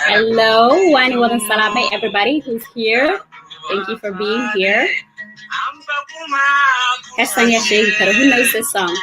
Hello, anyone in Salame, everybody who's here. Thank you for being here. Who knows this song?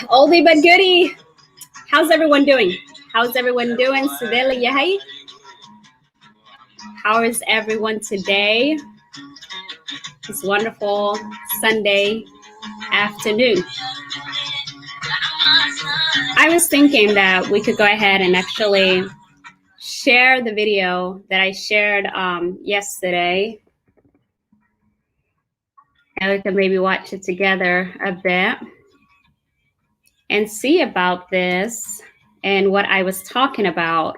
Oldie but goodie. How's everyone doing? How's everyone doing? How is everyone today? This wonderful Sunday afternoon. I was thinking that we could go ahead and actually share the video that I shared yesterday. And we can maybe watch it together a bit and see about this and what I was talking about.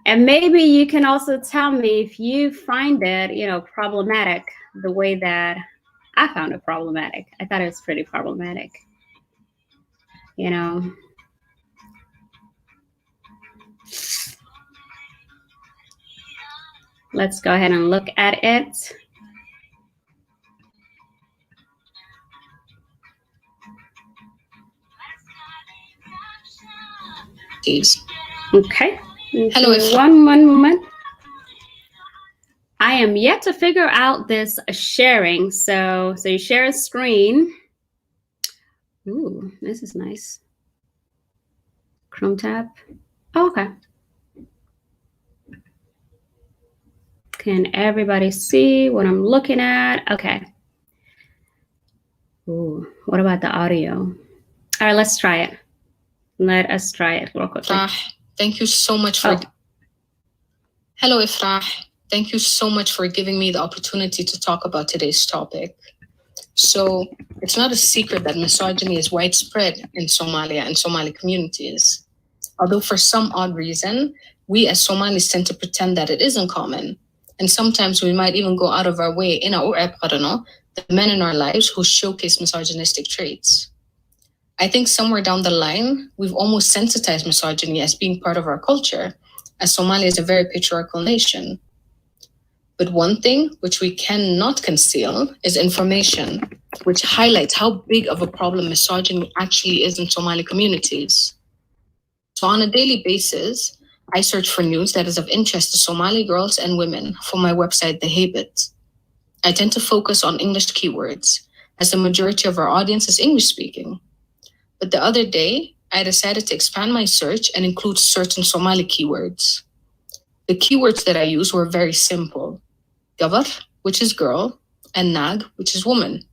And maybe you can also tell me if you find it, problematic the way that I found it problematic. I thought it was pretty problematic, Let's go ahead and look at it. Okay. Hello. One moment. I am yet to figure out this sharing. So you share a screen. Ooh, this is nice. Chrome tab. Oh, okay. Can everybody see what I'm looking at? Okay. Ooh, what about the audio? All right, let's try it. Let us try it real quickly. Thank you so much for... Hello, Ifrah. Thank you so much for giving me the opportunity to talk about today's topic. So it's not a secret that misogyny is widespread in Somalia and Somali communities. Although for some odd reason, we as Somalis tend to pretend that it isn't common. And sometimes we might even go out of our way in our the men in our lives who showcase misogynistic traits. I think somewhere down the line, we've almost sensitized misogyny as being part of our culture, as Somalia is a very patriarchal nation. But one thing which we cannot conceal is information, which highlights how big of a problem misogyny actually is in Somali communities. So on a daily basis, I search for news that is of interest to Somali girls and women for my website, The Haybad. I tend to focus on English keywords, as the majority of our audience is English speaking. But the other day, I decided to expand my search and include certain Somali keywords. The keywords that I used were very simple. Gabar, which is girl, and naag, which is woman.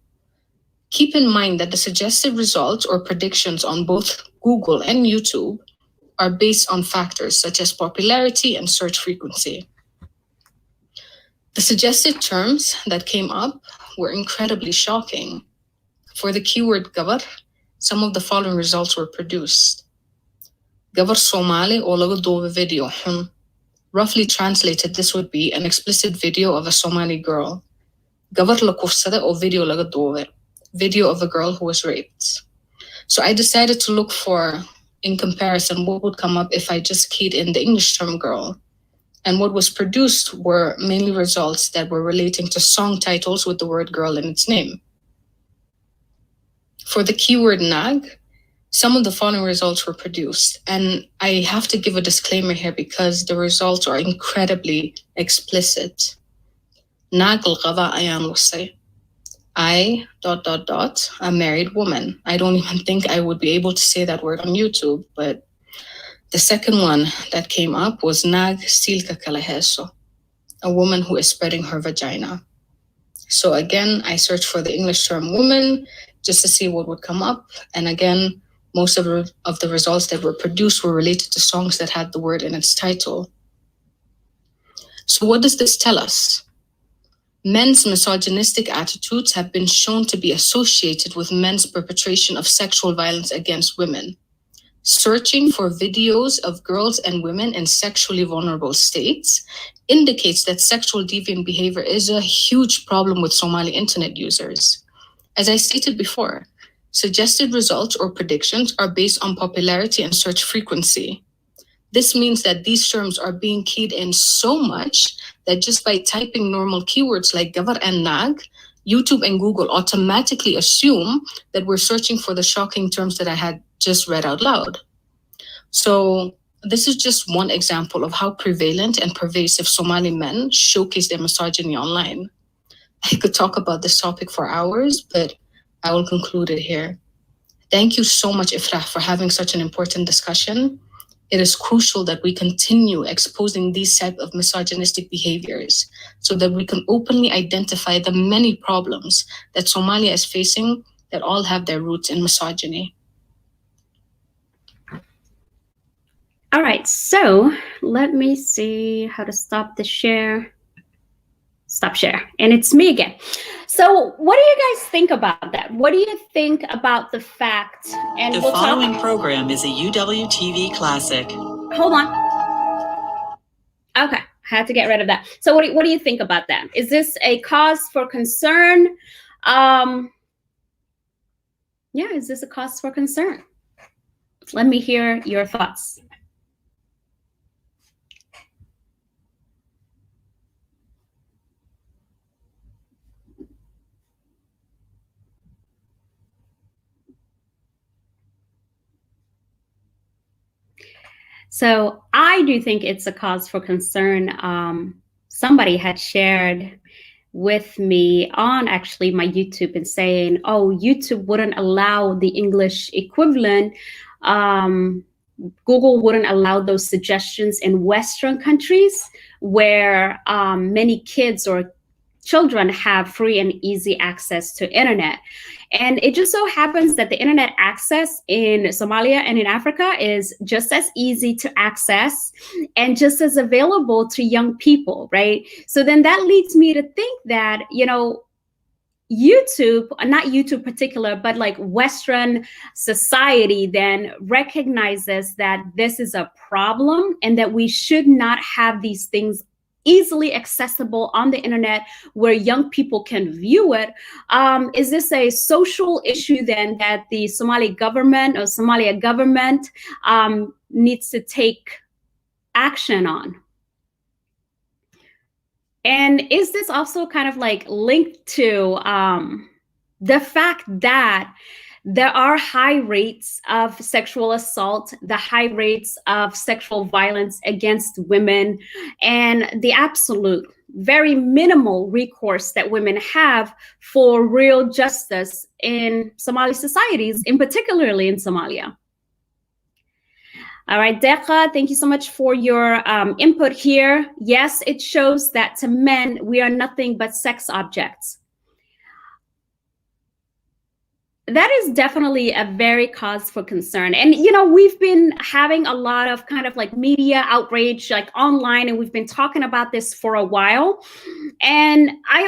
Keep in mind that the suggested results or predictions on both Google and YouTube are based on factors such as popularity and search frequency. The suggested terms that came up were incredibly shocking. For the keyword gabar, some of the following results were produced. Gabar Somali o laga duuba video xun. Roughly translated, this would be an explicit video of a Somali girl. Gabar la kufsada o video laga duuba, video of a girl who was raped. So I decided to look for, in comparison, what would come up if I just keyed in the English term girl. And what was produced were mainly results that were relating to song titles with the word girl in its name. For the keyword naag, some of the following results were produced. And I have to give a disclaimer here because the results are incredibly explicit. Naag al-ghada ayan wasay. I ... a married woman. I don't even think I would be able to say that word on YouTube, but the second one that came up was naag silka kalaheso, a woman who is spreading her vagina. So again, I searched for the English term woman just to see what would come up. And again, most of the results that were produced were related to songs that had the word in its title. So what does this tell us? Men's misogynistic attitudes have been shown to be associated with men's perpetration of sexual violence against women. Searching for videos of girls and women in sexually vulnerable states indicates that sexual deviant behavior is a huge problem with Somali internet users. As I stated before, suggested results or predictions are based on popularity and search frequency. This means that these terms are being keyed in so much that just by typing normal keywords like gabar and naag, YouTube and Google automatically assume that we're searching for the shocking terms that I had just read out loud. So this is just one example of how prevalent and pervasive Somali men showcase their misogyny online. I could talk about this topic for hours, but I will conclude it here. Thank you so much, Ifrah, for having such an important discussion. It is crucial that we continue exposing these type of misogynistic behaviors so that we can openly identify the many problems that Somalia is facing that all have their roots in misogyny. All right, so let me see how to stop the share. Stop share. And it's me again. So what do you guys think about that? What do you think about the fact? And the following program is a UWTV classic. Hold on. Okay, had to get rid of that. So what do you think about that? Is this a cause for concern? Yeah, is this a cause for concern? Let me hear your thoughts. So I do think it's a cause for concern. Somebody had shared with me on actually my YouTube and saying, oh, YouTube wouldn't allow the English equivalent. Google wouldn't allow those suggestions in Western countries where many kids or children have free and easy access to internet. And it just so happens that the internet access in Somalia and in Africa is just as easy to access and just as available to young people, right? So then that leads me to think that, you know, YouTube, not YouTube particular, but like Western society then recognizes that this is a problem and that we should not have these things easily accessible on the internet where young people can view it. Is this a social issue then that the Somali government or Somalia government needs to take action on? And is this also kind of like linked to the fact that there are high rates of sexual assault, the high rates of sexual violence against women, and the absolute very minimal recourse that women have for real justice in Somali societies, in particularly in Somalia? All right, Deqa, thank you so much for your input here. Yes, it shows that to men, we are nothing but sex objects. That is definitely a very cause for concern. And, you know, we've been having a lot of kind of like media outrage, like online, and we've been talking about this for a while. And I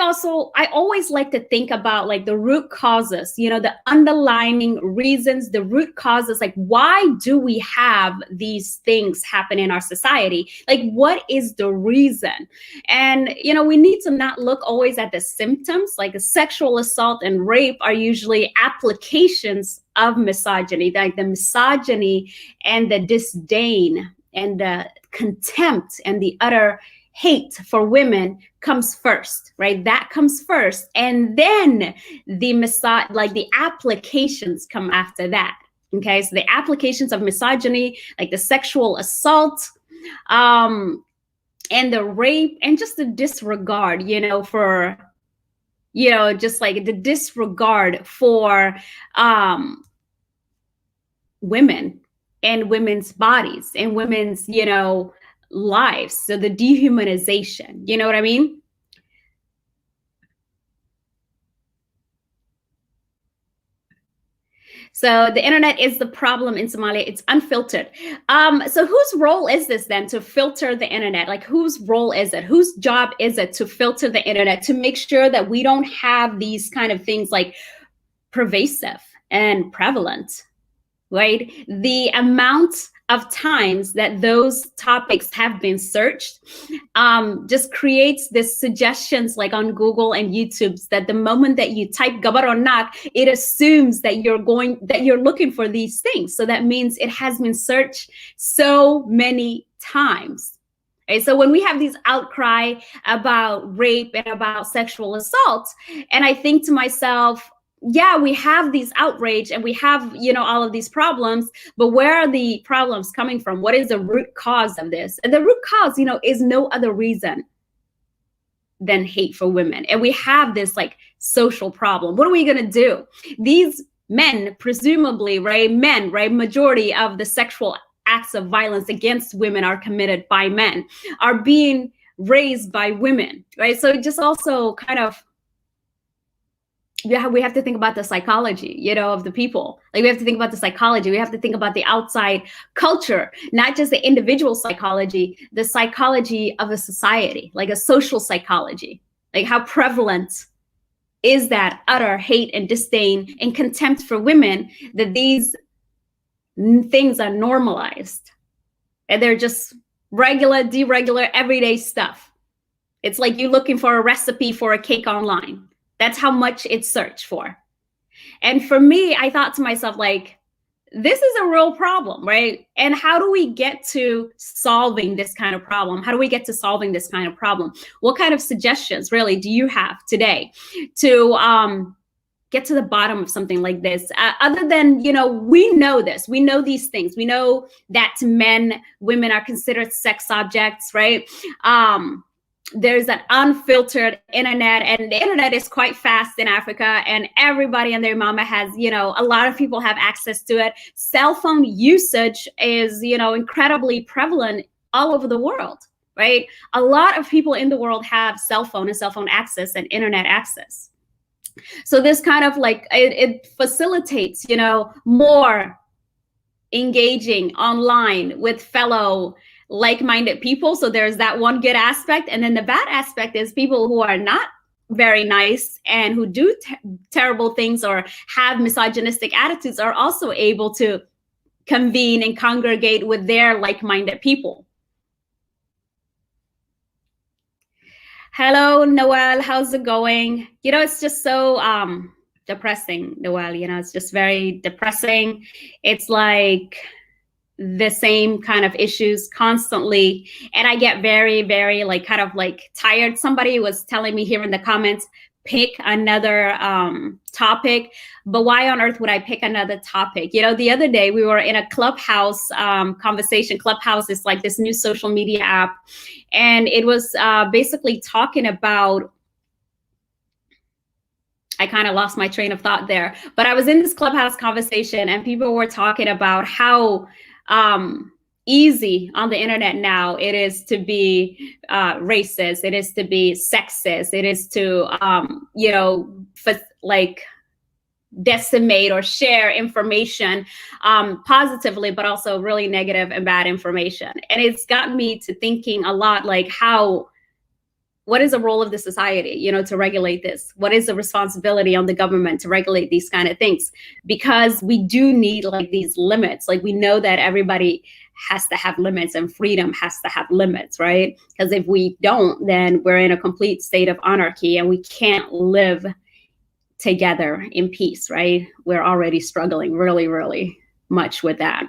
always like to think about like the root causes, the underlying reasons, the root causes, like why do we have these things happen in our society? Like what is the reason? And, we need to not look always at the symptoms. Like a sexual assault and rape are usually applications of misogyny, like the misogyny and the disdain and the contempt and the utter hate for women comes first, right? That comes first. And then the applications come after that. Okay. So the applications of misogyny, like the sexual assault, and the rape, and just the disregard, for, just like the disregard for women and women's bodies and women's, lives. So the dehumanization, you know what I mean? So the internet is the problem in Somalia. It's unfiltered. So whose role is this then to filter the internet? Like whose role is it? Whose job is it to filter the internet, to make sure that we don't have these kind of things like pervasive and prevalent, right? The amount of times that those topics have been searched just creates this suggestions like on Google and YouTube that the moment that you type gabar or naag, it assumes that you're looking for these things. So that means it has been searched so many times. Right? So when we have these outcry about rape and about sexual assault, and I think to myself, yeah, we have these outrage and we have, all of these problems, but where are the problems coming from? What is the root cause of this? And the root cause, is no other reason than hate for women. And we have this like social problem. What are we going to do? These men, presumably, right? Men, right? Majority of the sexual acts of violence against women are committed by men, are being raised by women, right? So it just also kind of, we have to think about the psychology, of the people. Like we have to think about the psychology. We have to think about the outside culture, not just the individual psychology, the psychology of a society, like a social psychology. Like how prevalent is that utter hate and disdain and contempt for women that these things are normalized and they're just regular, deregular, everyday stuff. It's like you looking for a recipe for a cake online. That's how much it's searched for. And for me, I thought to myself, like, this is a real problem, right? And how do we get to solving this kind of problem? How do we get to solving this kind of problem? What kind of suggestions really do you have today to get to the bottom of something like this? Other than, we know this, we know these things. We know that women are considered sex objects, right? There's an unfiltered internet, and the internet is quite fast in Africa, and everybody and their mama has, a lot of people have access to it. Cell phone usage is, incredibly prevalent all over the world, right? A lot of people in the world have cell phone and cell phone access and internet access. So this kind of like, it facilitates, more engaging online with fellow like-minded people. So there's that one good aspect. And then the bad aspect is people who are not very nice and who do terrible things or have misogynistic attitudes are also able to convene and congregate with their like-minded people. Hello, Noel. How's it going? It's just so depressing, Noel. It's just very depressing. It's like the same kind of issues constantly. And I get very, very like kind of like tired. Somebody was telling me here in the comments, pick another topic. But why on earth would I pick another topic? The other day we were in a Clubhouse conversation. Clubhouse is like this new social media app. And it was basically talking about, I kind of lost my train of thought there, but I was in this Clubhouse conversation and people were talking about how easy on the internet now it is to be racist, it is to be sexist, it is to like decimate or share information positively, but also really negative and bad information. And it's gotten me to thinking a lot, like how what is the role of the society, you know, to regulate this? What is the responsibility on the government to regulate these kind of things? Because we do need like these limits. Like we know that everybody has to have limits and freedom has to have limits, right? Because if we don't, then we're in a complete state of anarchy and we can't live together in peace, right? We're already struggling really, really much with that.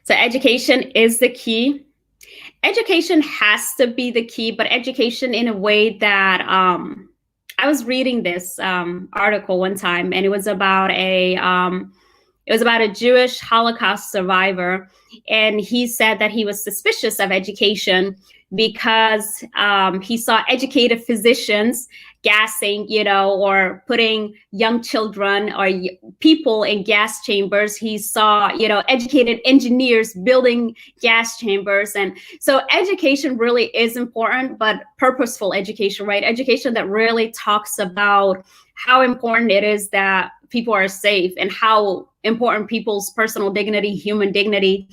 So education is the key. Education has to be the key, but education in a way that I was reading this article one time, and it was about a Jewish Holocaust survivor, and he said that he was suspicious of education because he saw educated physicians gassing, you know, or putting young children or people in gas chambers. He saw, you know, educated engineers building gas chambers. And so education really is important, but purposeful education, right? Education that really talks about how important it is that people are safe and how important people's personal dignity, human dignity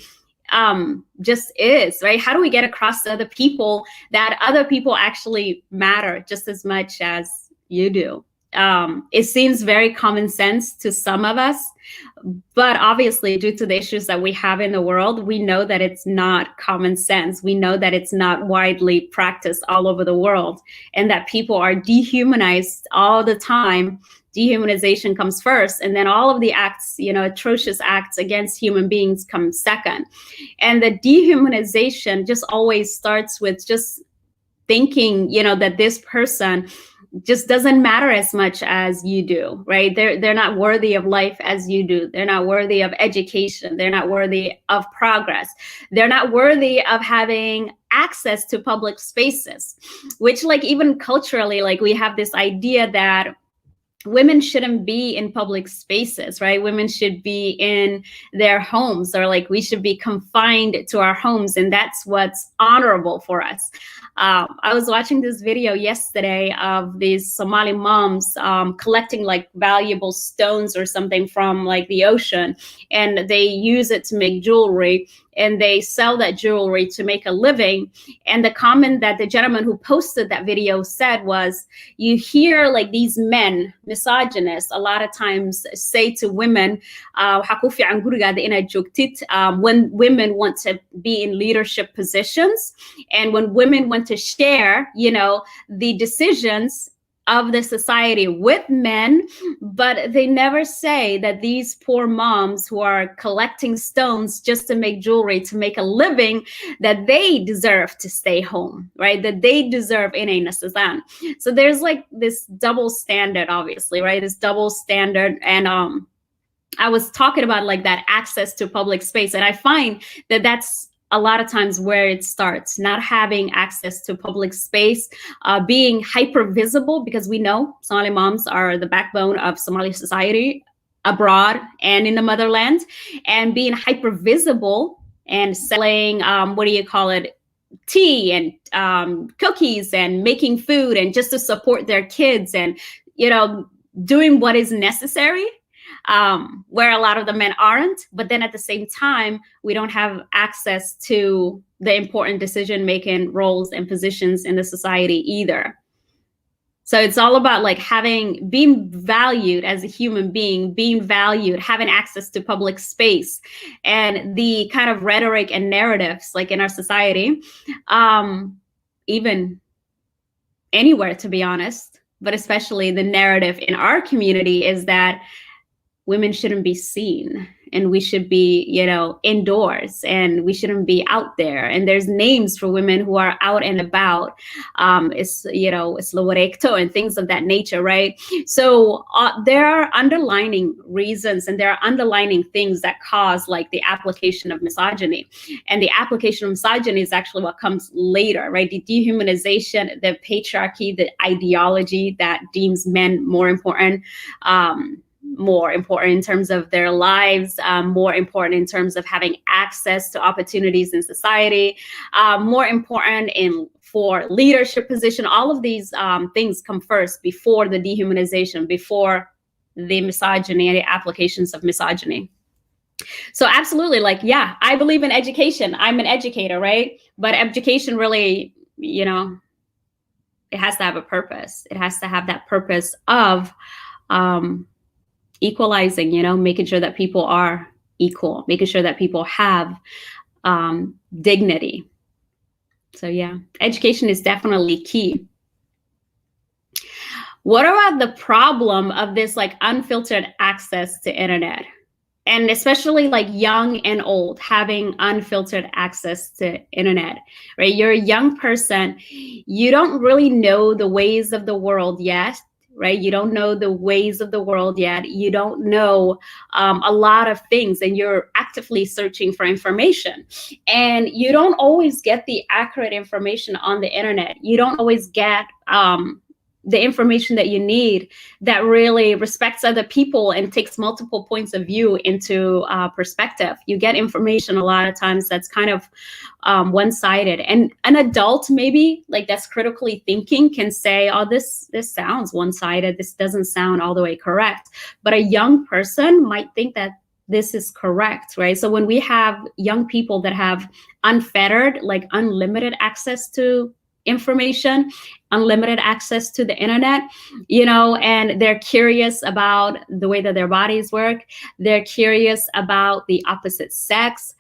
just is, right? How do we get across to other people that other people actually matter just as much as you do? It seems very common sense to some of us, but obviously due to the issues that we have in the world, we know that it's not common sense. We know that it's not widely practiced all over the world and that people are dehumanized all the time. Dehumanization comes first, and then all of the acts, you know, atrocious acts against human beings come second. And the dehumanization just always starts with just thinking, you know, that this person just doesn't matter as much as you do, right? They're not worthy of life as you do. They're not worthy of education. They're not worthy of progress. They're not worthy of having access to public spaces, which like even culturally, like we have this idea that women shouldn't be in public spaces, right? Women should be in their homes, or like we should be confined to our homes, and that's what's honorable for us. I was watching this video yesterday of these Somali moms collecting like valuable stones or something from like the ocean, and they use it to make jewelry, and they sell that jewelry to make a living. And the comment that the gentleman who posted that video said was, you hear like these men, misogynists, a lot of times say to women, when women want to be in leadership positions, and when women want to share, you know, the decisions of the society with men, but they never say that these poor moms who are collecting stones just to make jewelry, to make a living, that they deserve to stay home, right? That they deserve inay nasazan. So there's like this double standard, obviously, right? This double standard. And I was talking about like that access to public space, and I find that that's a lot of times where it starts, not having access to public space, being hyper visible, because we know Somali moms are the backbone of Somali society abroad and in the motherland, and being hyper visible and selling, tea and cookies and making food and just to support their kids and, you know, doing what is necessary. Where a lot of the men aren't, but then at the same time, we don't have access to the important decision-making roles and positions in the society either. So it's all about like being valued as a human being, being valued, having access to public space, and the kind of rhetoric and narratives like in our society, even anywhere, to be honest, but especially the narrative in our community is that women shouldn't be seen, and we should be, you know, indoors, and we shouldn't be out there. And there's names for women who are out and about. It's Lorecto and things of that nature, right? So there are underlining reasons, and there are underlining things that cause like the application of misogyny. And the application of misogyny is actually what comes later, right? The dehumanization, the patriarchy, the ideology that deems men more important in terms of their lives, more important in terms of having access to opportunities in society, more important for leadership position. All of these things come first before the dehumanization, before the misogyny and the applications of misogyny. So absolutely, like, yeah, I believe in education. I'm an educator, right? But education really, it has to have a purpose. It has to have that purpose of um, equalizing, making sure that people are equal, making sure that people have dignity. So yeah, education is definitely key. What about the problem of this like unfiltered access to internet? And especially like young and old having unfiltered access to internet, right? You're a young person, you don't really know the ways of the world yet, right? You don't know the ways of the world yet. You don't know a lot of things, and you're actively searching for information. And you don't always get the accurate information on the internet. You don't always get the information that you need that really respects other people and takes multiple points of view into perspective. You get information a lot of times that's kind of one-sided, and an adult maybe like that's critically thinking can say, oh, this sounds one-sided, this doesn't sound all the way correct. But a young person might think that this is correct, right? So when we have young people that have unfettered, like unlimited access to information, unlimited access to the internet, and they're curious about the way that their bodies work. They're curious about the opposite sex.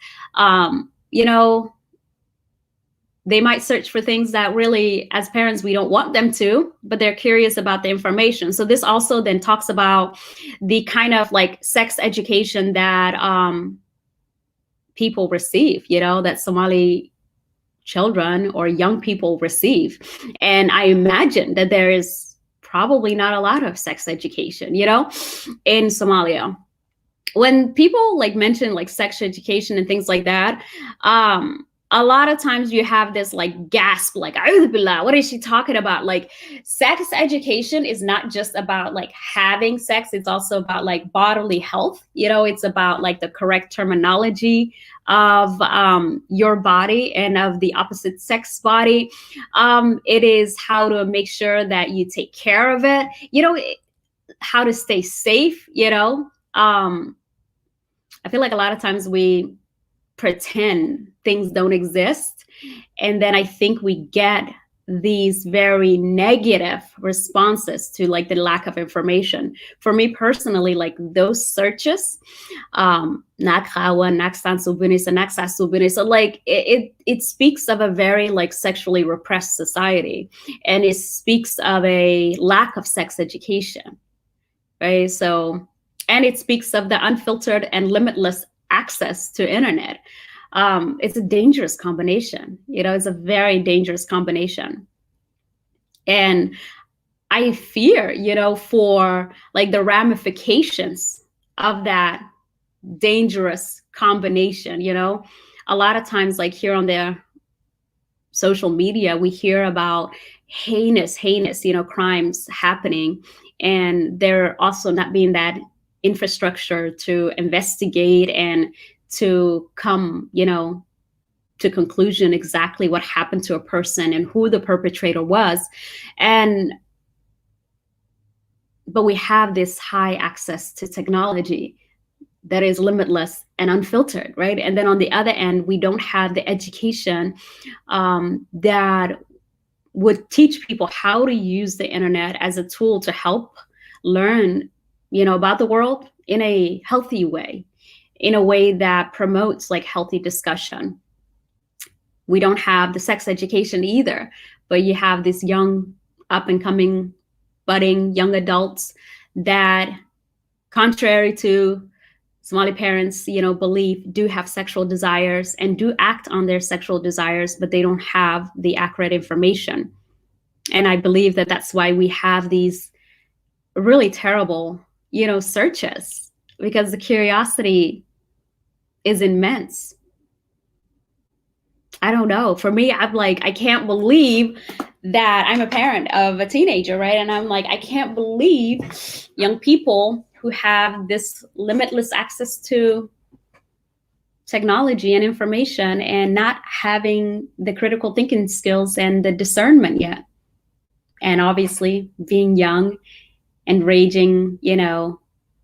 They might search for things that really, as parents, we don't want them to, but they're curious about the information. So this also then talks about the kind of like sex education that people receive, that Somali children or young people receive. And I imagine that there is probably not a lot of sex education, in Somalia. When people like mention like sex education and things like that, a lot of times you have this like gasp, like, what is she talking about? Like, sex education is not just about like having sex. It's also about like bodily health. It's about like the correct terminology of your body and of the opposite sex body. It is how to make sure that you take care of it, how to stay safe, I feel like a lot of times we pretend things don't exist. And then I think we get these very negative responses to like the lack of information. For me personally, like those searches, so like it speaks of a very like sexually repressed society, and it speaks of a lack of sex education, right? So, and it speaks of the unfiltered and limitless access to internet. It's a dangerous combination. It's a very dangerous combination. And I fear, for like the ramifications of that dangerous combination. A lot of times, like here on the social media, we hear about heinous, crimes happening, and there also not being that infrastructure to investigate and to come, to conclusion exactly what happened to a person and who the perpetrator was. But we have this high access to technology that is limitless and unfiltered, right? And then on the other end, we don't have the education that would teach people how to use the internet as a tool to help learn, about the world in a healthy way, in a way that promotes like healthy discussion. We don't have the sex education either, but you have this young, up and coming, budding young adults that, contrary to Somali parents, belief, do have sexual desires and do act on their sexual desires, but they don't have the accurate information. And I believe that that's why we have these really terrible, searches, because the curiosity is immense. I don't know. For me, I'm like, I can't believe that I'm a parent of a teenager, right? And I'm like, I can't believe young people who have this limitless access to technology and information and not having the critical thinking skills and the discernment yet. And obviously being young and raging,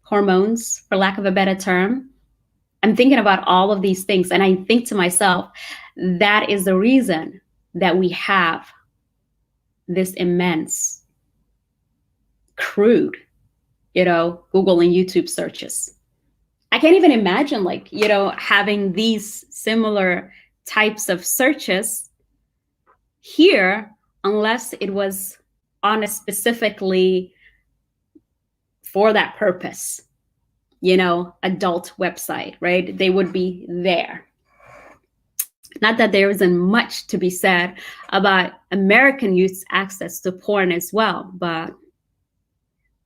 hormones, for lack of a better term, I'm thinking about all of these things, and I think to myself, that is the reason that we have this immense, crude, Google and YouTube searches. I can't even imagine, like, having these similar types of searches here unless it was on a specifically for that purpose, adult website, right? They would be there. Not that there isn't much to be said about American youth's access to porn as well, but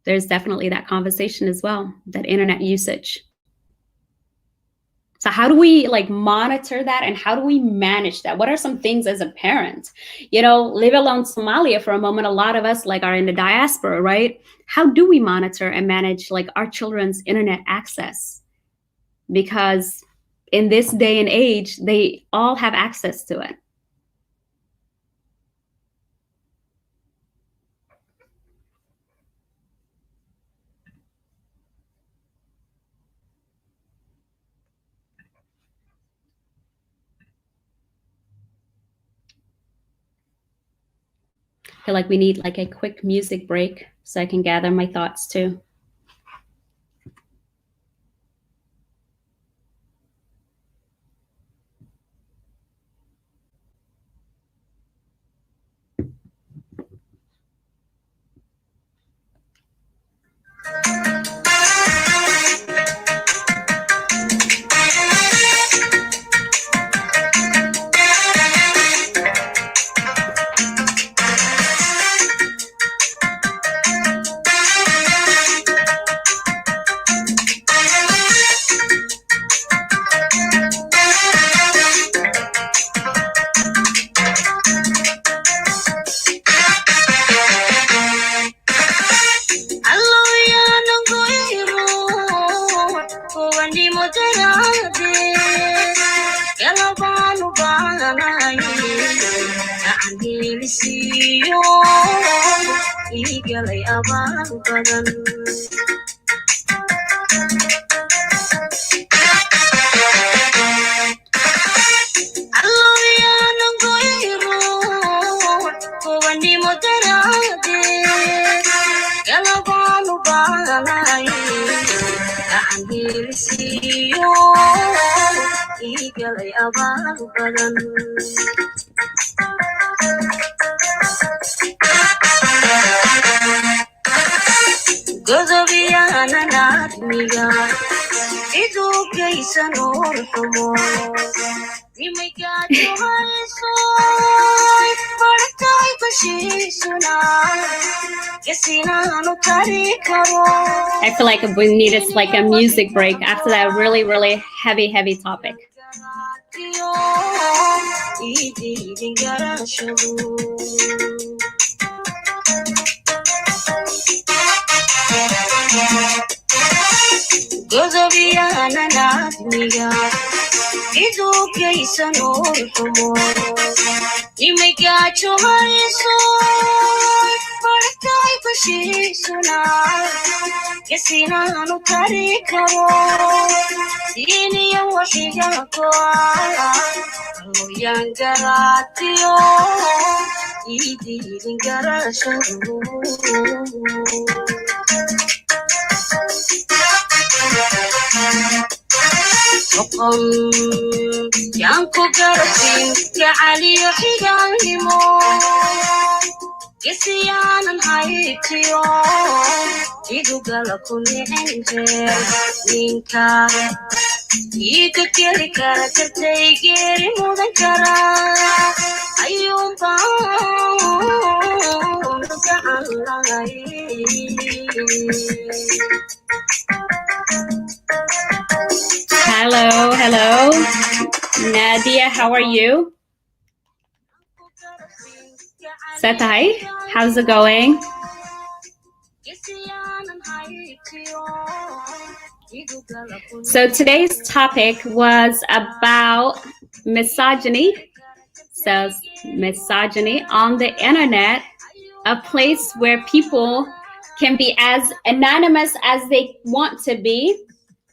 there's definitely that conversation as well, that internet usage. So how do we monitor that, and how do we manage that? What are some things as a parent? Leave alone Somalia for a moment. A lot of us are in the diaspora, right? How do we monitor and manage our children's internet access? Because in this day and age, they all have access to it. I feel like we need a quick music break so I can gather my thoughts too. I feel like we needed a music break after that really, really heavy topic. Hello. Nadia, how are you? Satai, how's it going? So today's topic was about misogyny. So misogyny on the internet, a place where people can be as anonymous as they want to be,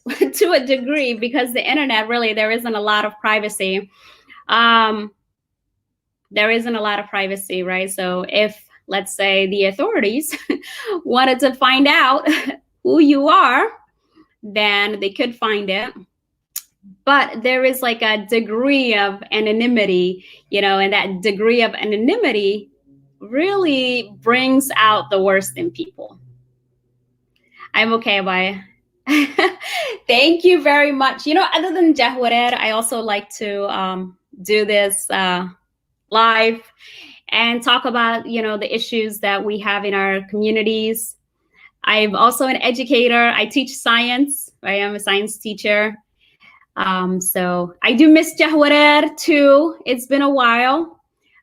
to a degree, because the internet, really, there isn't a lot of privacy. There isn't a lot of privacy, right? So if, let's say, the authorities wanted to find out who you are, then they could find it. But there is like a degree of anonymity, and that degree of anonymity really brings out the worst in people. I'm okay by it. Thank you very much. Other than Jahwarer, I also like to do this live and talk about, the issues that we have in our communities. I'm also an educator. I teach science. I am a science teacher. So I do miss Jahwarer too. It's been a while.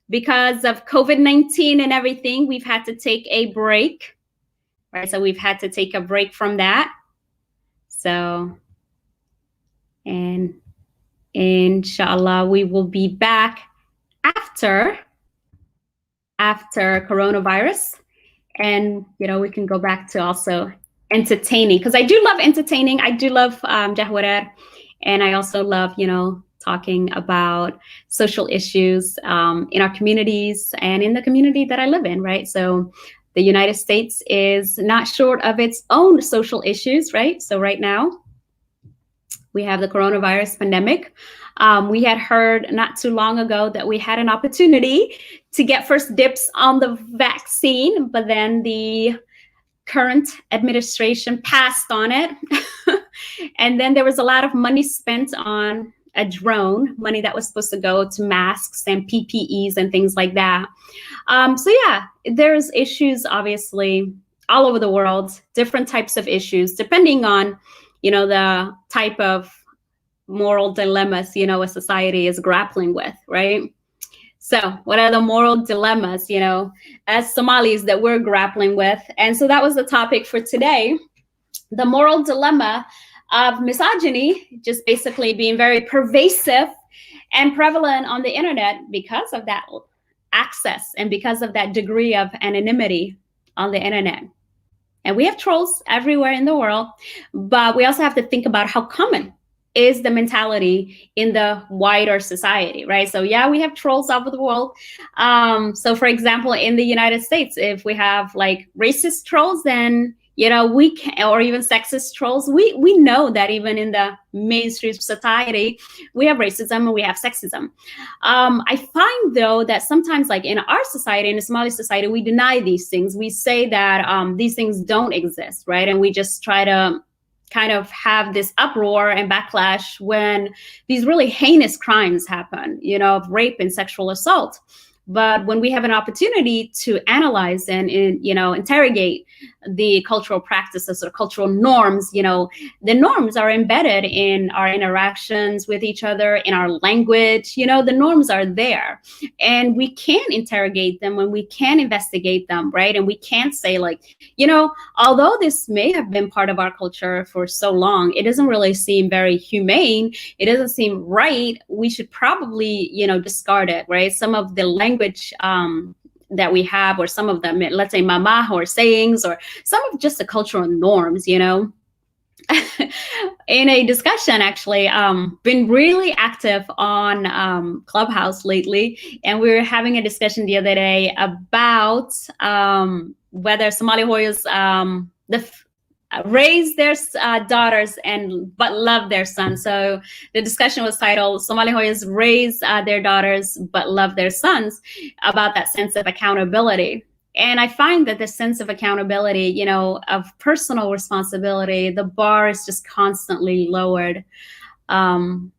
Because of COVID-19 and everything, we've had to take a break, right? So we've had to take a break from that. So, and inshallah, we will be back after coronavirus. And, we can go back to also entertaining, because I do love entertaining. I do love Jahwarer. And I also love, talking about social issues in our communities and in the community that I live in, right? So the United States is not short of its own social issues, right? So right now, we have the coronavirus pandemic. We had heard not too long ago that we had an opportunity to get first dibs on the vaccine, but then the current administration passed on it. And then there was a lot of money spent on a drone, money that was supposed to go to masks and PPEs and things like that. So yeah, there's issues obviously all over the world, different types of issues, depending on, the type of moral dilemmas, a society is grappling with, right? So what are the moral dilemmas, as Somalis that we're grappling with? And so that was the topic for today. The moral dilemma of misogyny, just basically being very pervasive and prevalent on the internet because of that access and because of that degree of anonymity on the internet. And we have trolls everywhere in the world, but we also have to think about how common is the mentality in the wider society, right? So yeah, we have trolls all over the world. So for example, in the United States, if we have like racist trolls, then we can, or even sexist trolls, we know that even in the mainstream society, we have racism and we have sexism. I find though that sometimes, like in our society, in the Somali society, we deny these things. We say that these things don't exist, right? And we just try to kind of have this uproar and backlash when these really heinous crimes happen, of rape and sexual assault. But when we have an opportunity to analyze and interrogate the cultural practices or cultural norms, the norms are embedded in our interactions with each other, in our language, the norms are there. And we can interrogate them and we can investigate them, right? And we can't say like, although this may have been part of our culture for so long, it doesn't really seem very humane. It doesn't seem right. We should probably, discard it, right? Some of the language that we have, or some of them, let's say mama or sayings, or some of just the cultural norms, in a discussion, actually, been really active on Clubhouse lately. And we were having a discussion the other day about whether Somali Hoyas raise their daughters but love their sons. So the discussion was titled Somali Hoyas raise their daughters but love their sons, about that sense of accountability. And I find that the sense of accountability, of personal responsibility, the bar is just constantly lowered.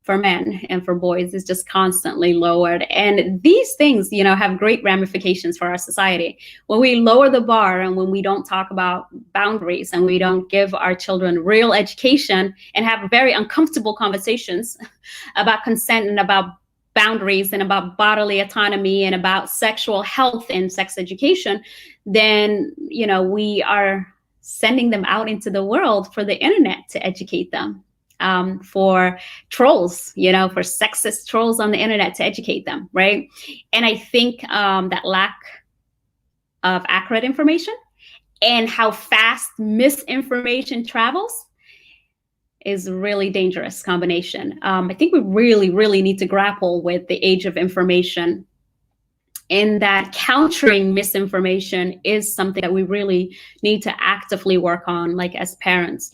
For men and for boys is just constantly lowered. And these things, have great ramifications for our society. When we lower the bar and when we don't talk about boundaries and we don't give our children real education and have very uncomfortable conversations about consent and about boundaries and about bodily autonomy and about sexual health and sex education, then, we are sending them out into the world for the internet to educate them. For trolls, for sexist trolls on the internet to educate them, right? And I think that lack of accurate information and how fast misinformation travels is a really dangerous combination. I think we really need to grapple with the age of information, and that countering misinformation is something that we really need to actively work on, like as parents.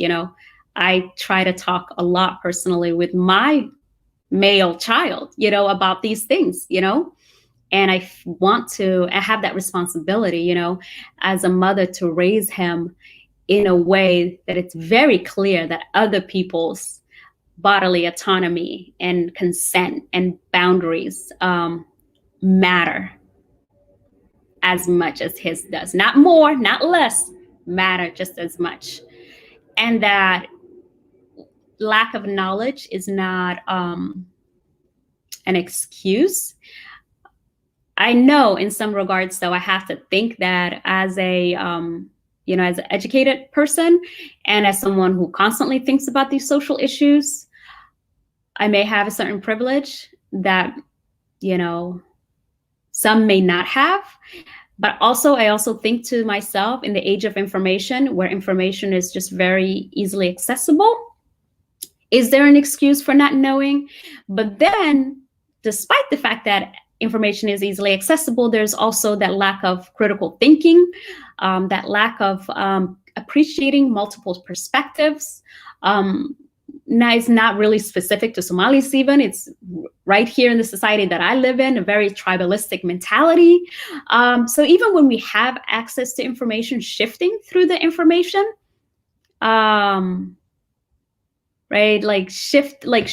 I try to talk a lot personally with my male child, about these things, and I have that responsibility, as a mother, to raise him in a way that it's very clear that other people's bodily autonomy and consent and boundaries matter as much as his does. Not more, not less, matter just as much. And that lack of knowledge is not an excuse. I know in some regards, though, I have to think that as a as an educated person and as someone who constantly thinks about these social issues, I may have a certain privilege that, some may not have. But also, I also think to myself, in the age of information, where information is just very easily accessible, is there an excuse for not knowing? But then, despite the fact that information is easily accessible, there's also that lack of critical thinking, that lack of appreciating multiple perspectives. Now, it's not really specific to Somalis even. It's right here in the society that I live in, a very tribalistic mentality. So even when we have access to information, shifting through the information, right? Like sifting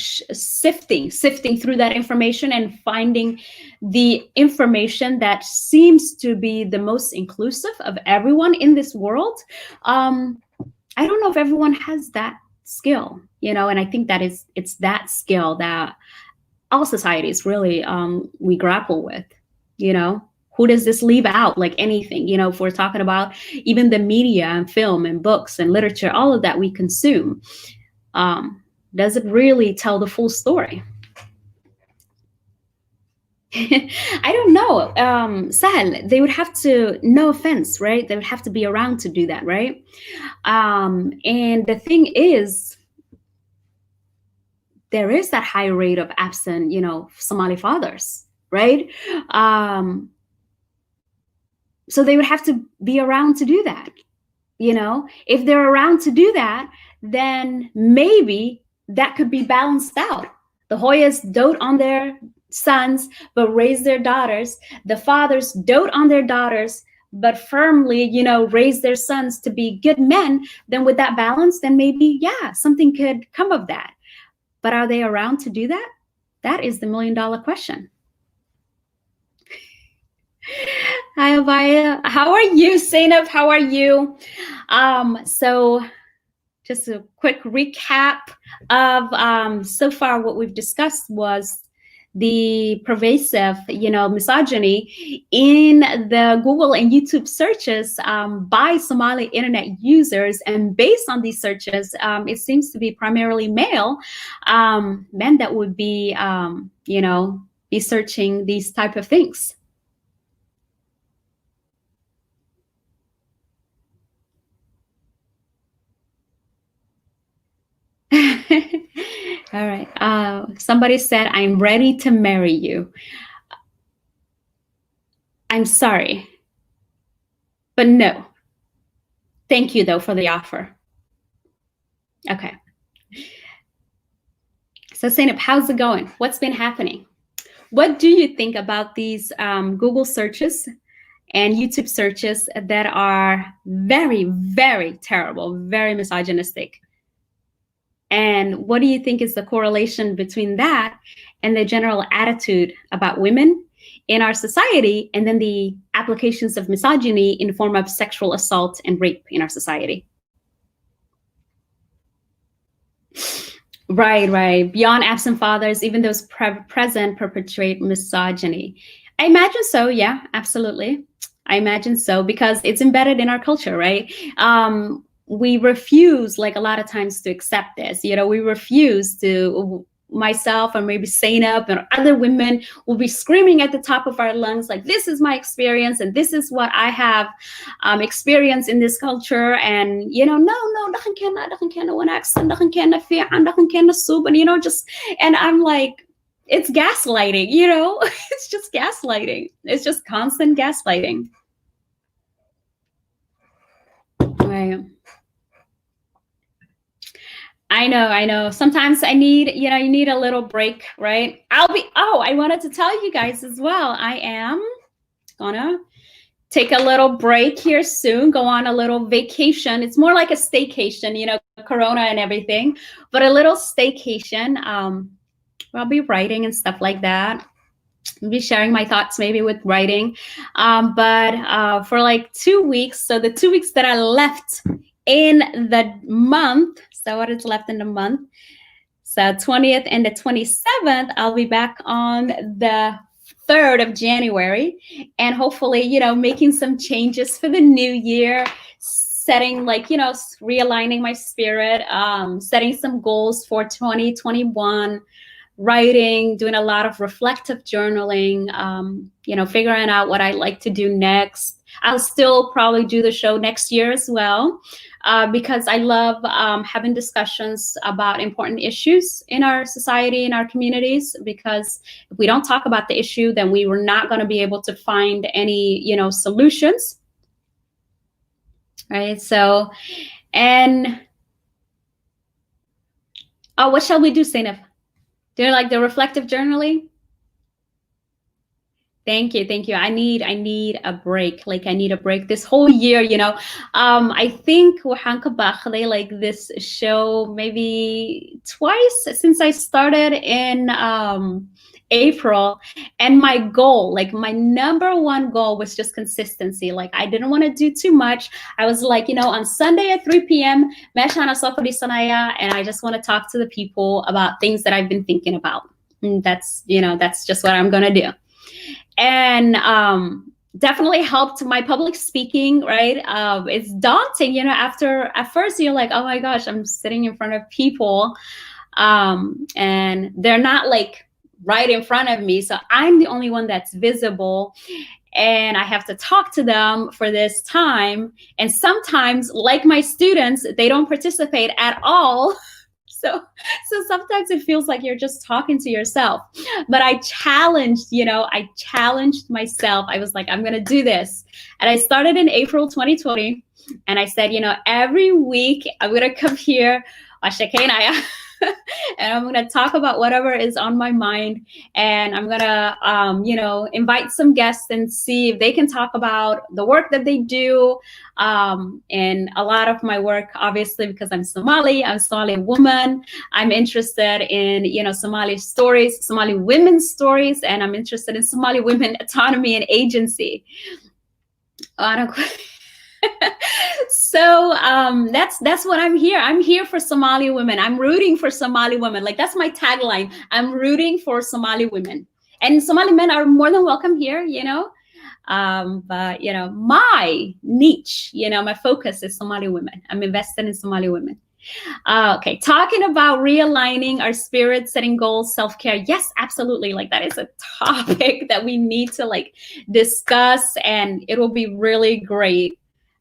through that information and finding the information that seems to be the most inclusive of everyone in this world. I don't know if everyone has that skill, and I think that it's that skill that all societies really we grapple with. Who does this leave out? Like anything, if we're talking about even the media and film and books and literature, all of that we consume, does it really tell the full story? I don't know. Sahel, they would have to, no offense, right? They would have to be around to do that, right? And the thing is, there is that high rate of absent, Somali fathers, right? So they would have to be around to do that. If they're around to do that, then maybe that could be balanced out. The Hoyas dote on their sons, but raise their daughters. The fathers dote on their daughters, but firmly, raise their sons to be good men. Then with that balance, then maybe, yeah, something could come of that. But are they around to do that? That is the $1 million question. Hi, Abaya. How are you, Zainab? How are you? So just a quick recap of so far what we've discussed was the pervasive, misogyny in the Google and YouTube searches by Somali internet users. And based on these searches, it seems to be primarily male men that would be, be searching these type of things. All right. Somebody said, I'm ready to marry you. I'm sorry, but no. Thank you, though, for the offer. Okay. So, Zainab, how's it going? What's been happening? What do you think about these Google searches and YouTube searches that are very, very terrible, very misogynistic? And what do you think is the correlation between that and the general attitude about women in our society, and then the applications of misogyny in the form of sexual assault and rape in our society? Right. Beyond absent fathers, even those present perpetrate misogyny. I imagine so. Yeah, absolutely. I imagine so, because it's embedded in our culture, right? We refuse, like a lot of times, to accept this. We refuse to, myself or maybe Zainab and other women will be screaming at the top of our lungs, like, this is my experience and this is what I have experienced in this culture. And, no, dakhan kena wanaagsan, dakhan kena fiican, dakhan kena suban, just, and I'm like, it's gaslighting, it's just gaslighting. It's just constant gaslighting. Right. I know. Sometimes I need, you need a little break, right? I wanted to tell you guys as well. I am gonna take a little break here soon, go on a little vacation. It's more like a staycation, Corona and everything, but a little staycation. I'll be writing and stuff like that. I'll be sharing my thoughts maybe with writing. But for like 2 weeks, so the 2 weeks that I left in the month, so what is left in the month? So 20th and the 27th, I'll be back on the 3rd of January, and hopefully, making some changes for the new year, setting realigning my spirit, setting some goals for 2021, writing, doing a lot of reflective journaling, figuring out what I'd like to do next. I'll still probably do the show next year as well, because I love having discussions about important issues in our society, in our communities, because if we don't talk about the issue, then we were not going to be able to find any, solutions. Right. So, and, what shall we do, Zainab? Do you like the reflective journaling? Thank you. I need a break. Like, I need a break this whole year, I think waxaan ka baaqday like this show maybe twice since I started in April. And my goal, like my number one goal, was just consistency. Like, I didn't want to do too much. I was like, on Sunday at 3 p.m, meeshaan aan soo fadhiisanaya, and I just want to talk to the people about things that I've been thinking about. And that's just what I'm going to do. And definitely helped my public speaking, right? It's daunting, at first you're like, oh my gosh, I'm sitting in front of people, and they're not like right in front of me. So I'm the only one that's visible, and I have to talk to them for this time. And sometimes, like my students, they don't participate at all. So sometimes it feels like you're just talking to yourself. But I challenged myself. I was like, I'm going to do this. And I started in April 2020. And I said, every week I'm going to come here, and I'm going to talk about whatever is on my mind. And I'm going to, invite some guests and see if they can talk about the work that they do. And a lot of my work, obviously, because I'm a Somali woman, I'm interested in, Somali stories, Somali women's stories, and I'm interested in Somali women autonomy and agency. So that's what I'm here. I'm here for Somali women. I'm rooting for Somali women. Like, that's my tagline. I'm rooting for Somali women. And Somali men are more than welcome here, but my niche, my focus is Somali women. I'm invested in Somali women. Okay, talking about realigning our spirit, setting goals, self-care. Yes, absolutely. Like, that is a topic that we need to discuss, and it will be really great.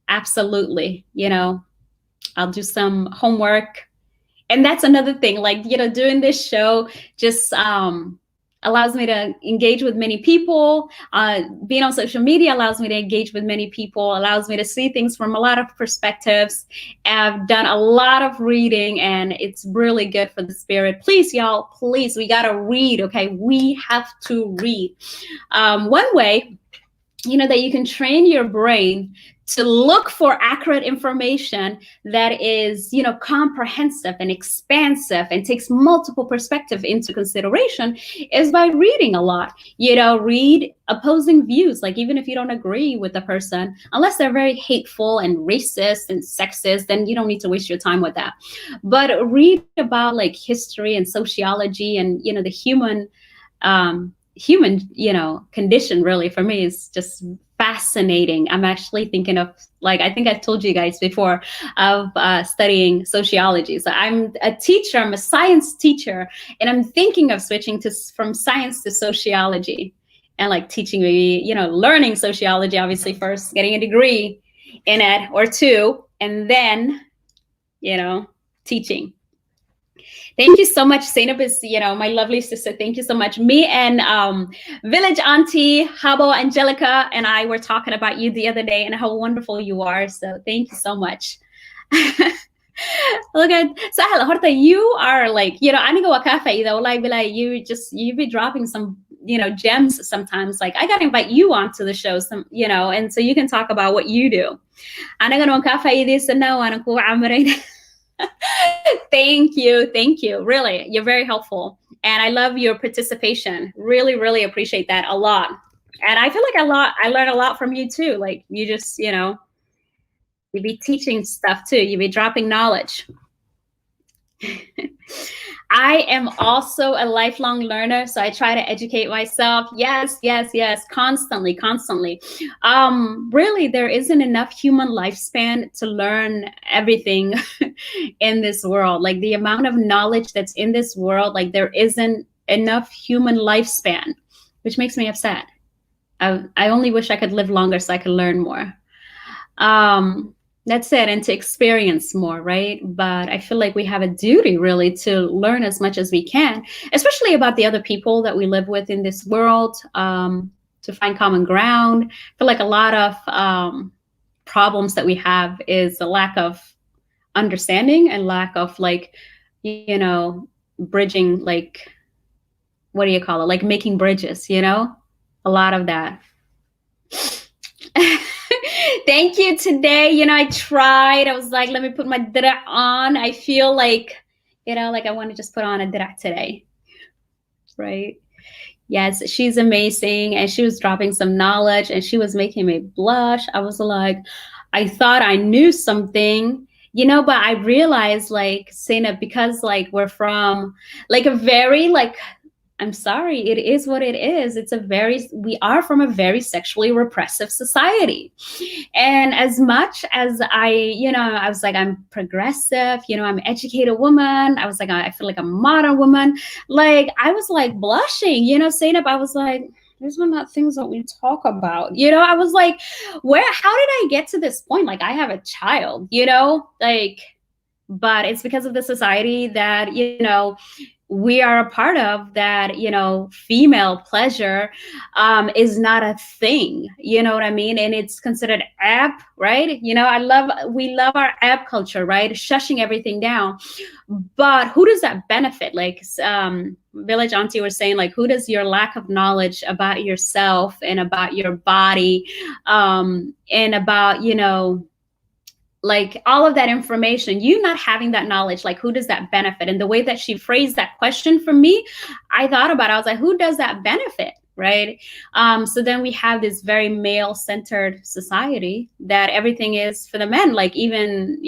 Absolutely. I'll do some homework. And that's another thing, doing this show just allows me to engage with many people. Being on social media allows me to engage with many people, allows me to see things from a lot of perspectives. I've done a lot of reading, and it's really good for the spirit. Please, y'all, please, we got to read, okay? We have to read. One way, that you can train your brain to look for accurate information that is, comprehensive and expansive and takes multiple perspectives into consideration is by reading a lot. Read opposing views. Like, even if you don't agree with the person, unless they're very hateful and racist and sexist, then you don't need to waste your time with that. But read about history and sociology and, the human, condition. Really, for me, is just fascinating. I'm actually thinking of, like, I think I've told you guys before, of studying sociology. So I'm a teacher, I'm a science teacher, and I'm thinking of switching from science to sociology, and like teaching, maybe, learning sociology, obviously first, getting a degree in it or two, and then, teaching. Thank you so much. Zainab is, my lovely sister. Thank you so much. Me and Village Auntie Habo Angelica and I were talking about you the other day and how wonderful you are. So thank you so much. Look at Sahel, Horta, you are like, aniga wa ka faiida, wallahi billahi, you be dropping some, gems sometimes. Like, I gotta invite you onto the show, and so you can talk about what you do. Aniga no ka faiidaysana waana ku amrayn. Thank you. Really, you're very helpful. And I love your participation. Really, really appreciate that a lot. And I feel like I learned a lot from you too. Like, you just, you be teaching stuff too. You be dropping knowledge. I am also a lifelong learner, so I try to educate myself. Yes, constantly. Really, there isn't enough human lifespan to learn everything in this world. Like, the amount of knowledge that's in this world, like, there isn't enough human lifespan, which makes me upset. I only wish I could live longer so I could learn more. That's it, and to experience more, right? But I feel like we have a duty really to learn as much as we can, especially about the other people that we live with in this world, to find common ground. I feel like a lot of problems that we have is a lack of understanding and lack of, like, bridging, like, what do you call it? Like, making bridges, a lot of that. Thank you today. I tried. I was like, let me put my dira on. I feel like, like I want to just put on a dira today. Right? Yes, she's amazing. And she was dropping some knowledge and she was making me blush. I was like, I thought I knew something, but I realized, like, Zainab, because, like, we're from, like, a very, like, I'm sorry, it is what it is. We are from a very sexually repressive society. And as much as I was like, I'm progressive, I'm an educated woman. I was like, I feel like a modern woman. Like, I was like blushing, Zainab, I was like, there's one of the things that we talk about, I was like, how did I get to this point? Like, I have a child, like, but it's because of the society that, we are a part of, that, female pleasure is not a thing, you know what I mean? And it's considered app, right? We love our app culture, right? Shushing everything down. But who does that benefit? Like, Village Auntie was saying, like, who does your lack of knowledge about yourself and about your body, and about, like, all of that information, you not having that knowledge, like, who does that benefit? And the way that she phrased that question for me, I thought about it. I was like, who does that benefit, right? So then we have this very male-centered society that everything is for the men. Like, even,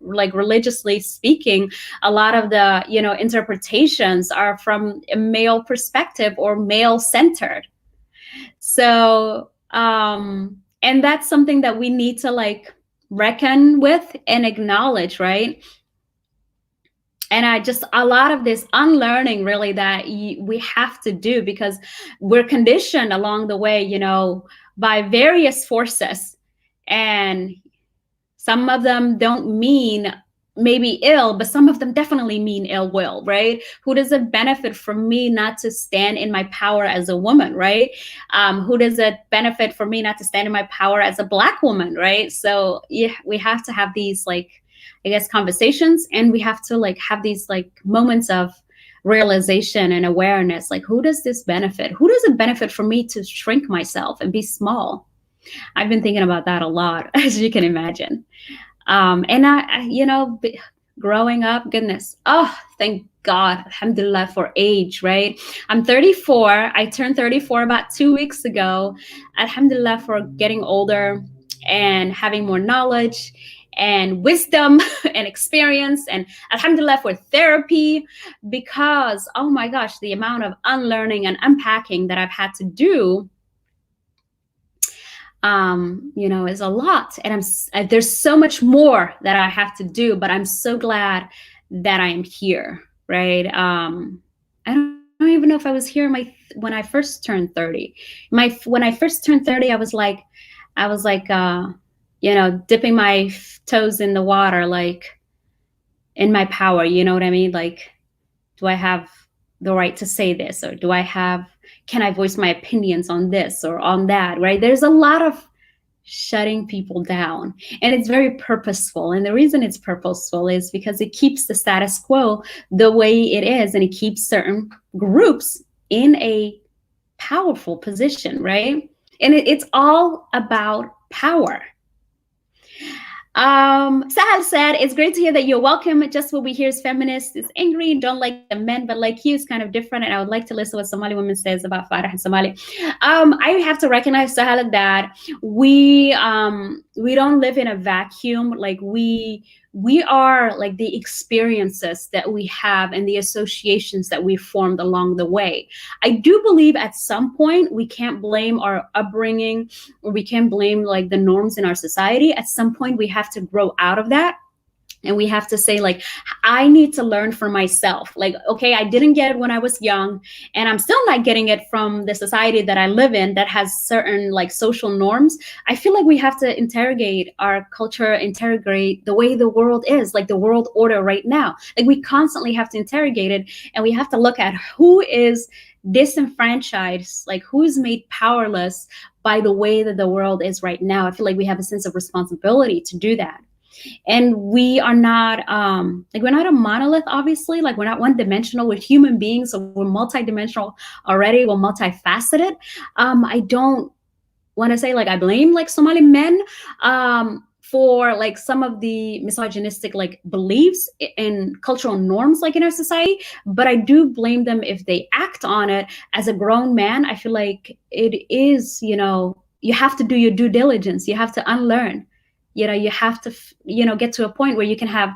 like, religiously speaking, a lot of the, interpretations are from a male perspective or male-centered. So, and that's something that we need to, like, reckon with and acknowledge, right? And a lot of this unlearning, really, that we have to do, because we're conditioned along the way, by various forces, and some of them don't mean maybe ill, but some of them definitely mean ill will, right? Who does it benefit from me not to stand in my power as a woman, right? Who does it benefit for me not to stand in my power as a Black woman, right? So yeah, we have to have these, like, I guess, conversations, and we have to, like, have these, like, moments of realization and awareness. Like, who does this benefit? Who does it benefit for me to shrink myself and be small? I've been thinking about that a lot, as you can imagine. And I growing up, goodness, thank God, alhamdulillah, for age, right? I'm 34. I turned 34 about 2 weeks ago. Alhamdulillah for getting older and having more knowledge and wisdom and experience, and alhamdulillah for therapy, because, oh my gosh, the amount of unlearning and unpacking that I've had to do, is a lot. And there's so much more that I have to do, but I'm so glad that I'm here, right? I don't even know if I was here when I first turned 30. When I first turned 30, I was like, dipping my toes in the water, like in my power, you know what I mean? Like, do I have the right to say this? Or can I voice my opinions on this or on that, right? There's a lot of shutting people down, and it's very purposeful. And the reason it's purposeful is because it keeps the status quo the way it is, and it keeps certain groups in a powerful position, right? And it's all about power. Sahal said, it's great to hear that you're welcome. Just what we hear is feminists is angry, don't like the men, but like you is kind of different. And I would like to listen to what Somali women says about Farah and Somali. I have to recognize, Sahal, that we don't live in a vacuum. Like we are like the experiences that we have and the associations that we formed along the way. I do believe at some point we can't blame our upbringing, or we can't blame like the norms in our society. At some point we have to grow out of that. And we have to say, like, I need to learn for myself. Like, okay, I didn't get it when I was young, and I'm still not getting it from the society that I live in that has certain like social norms. I feel like we have to interrogate our culture, interrogate the way the world is, like the world order right now. Like, we constantly have to interrogate it, and we have to look at who is disenfranchised, like who's made powerless by the way that the world is right now. I feel like we have a sense of responsibility to do that. And we are not we're not a monolith, obviously. Like, we're not one-dimensional. We're human beings, so we're multidimensional already. We're multifaceted. I don't want to say like I blame like Somali men for like some of the misogynistic like beliefs and cultural norms like in our society, but I do blame them if they act on it. As a grown man, I feel like it is, you have to do your due diligence. You have to unlearn. You have to, get to a point where you can have,